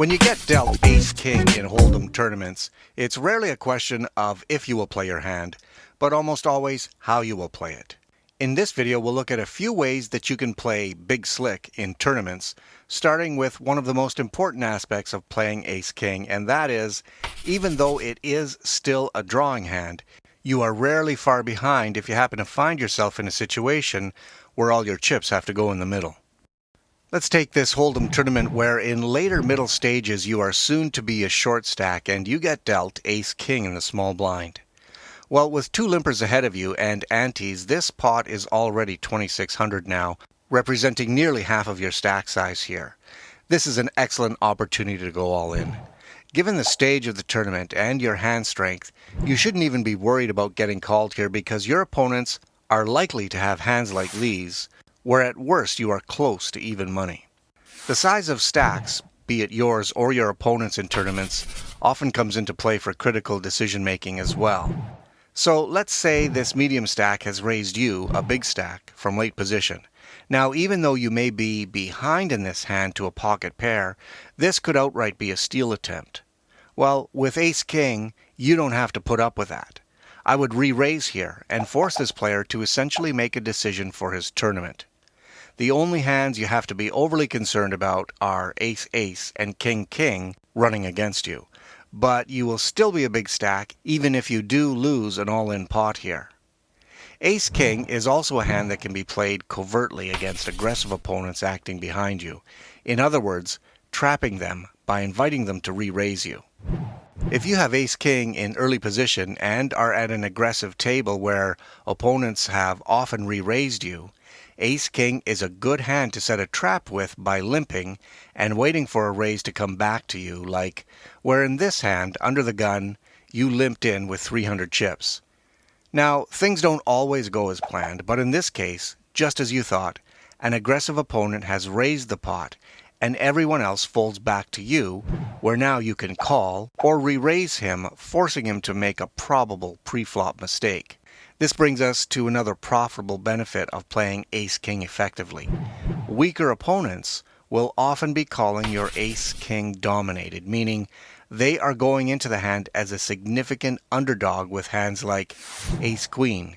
When you get dealt ace-king in Hold'em tournaments, it's rarely a question of if you will play your hand, but almost always how you will play it. In this video, we'll look at a few ways that you can play big slick in tournaments, starting with one of the most important aspects of playing ace-king, and that is, even though it is still a drawing hand, you are rarely far behind if you happen to find yourself in a situation where all your chips have to go in the middle. Let's take this Hold'em tournament where in later middle stages you are soon to be a short stack and you get dealt ace-king in the small blind. Well, with two limpers ahead of you and antes, this pot is already 2,600 now, representing nearly half of your stack size here. This is an excellent opportunity to go all in. Given the stage of the tournament and your hand strength, you shouldn't even be worried about getting called here because your opponents are likely to have hands like these, where at worst you are close to even money. The size of stacks, be it yours or your opponent's in tournaments, often comes into play for critical decision making as well. So let's say this medium stack has raised you, a big stack, from late position. Now, even though you may be behind in this hand to a pocket pair, this could outright be a steal attempt. Well, with ace-king, you don't have to put up with that. I would re-raise here and force this player to essentially make a decision for his tournament. The only hands you have to be overly concerned about are ace-ace and king-king running against you. But you will still be a big stack even if you do lose an all-in pot here. Ace-king is also a hand that can be played covertly against aggressive opponents acting behind you. In other words, trapping them by inviting them to re-raise you. If you have ace-king in early position and are at an aggressive table where opponents have often re-raised you, ace-king is a good hand to set a trap with by limping and waiting for a raise to come back to you, like where in this hand, under the gun, you limped in with 300 chips. Now, things don't always go as planned, but in this case, just as you thought, an aggressive opponent has raised the pot and everyone else folds back to you, where now you can call or re-raise him, forcing him to make a probable pre-flop mistake. This brings us to another profitable benefit of playing ace-king effectively. Weaker opponents will often be calling your ace-king dominated, meaning they are going into the hand as a significant underdog with hands like ace-queen,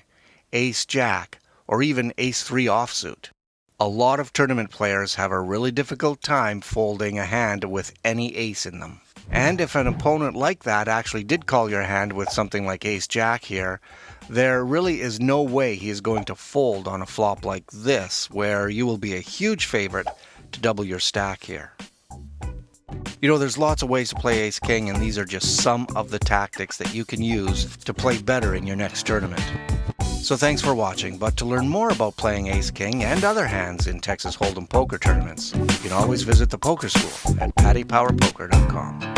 ace-jack, or even ace-3 offsuit. A lot of tournament players have a really difficult time folding a hand with any ace in them. And if an opponent like that actually did call your hand with something like ace-jack here, there really is no way he is going to fold on a flop like this, where you will be a huge favorite to double your stack here. You know, there's lots of ways to play ace-king, and these are just some of the tactics that you can use to play better in your next tournament. So thanks for watching, but to learn more about playing ace-king and other hands in Texas Hold'em poker tournaments, you can always visit the Poker School at pattypowerpoker.com.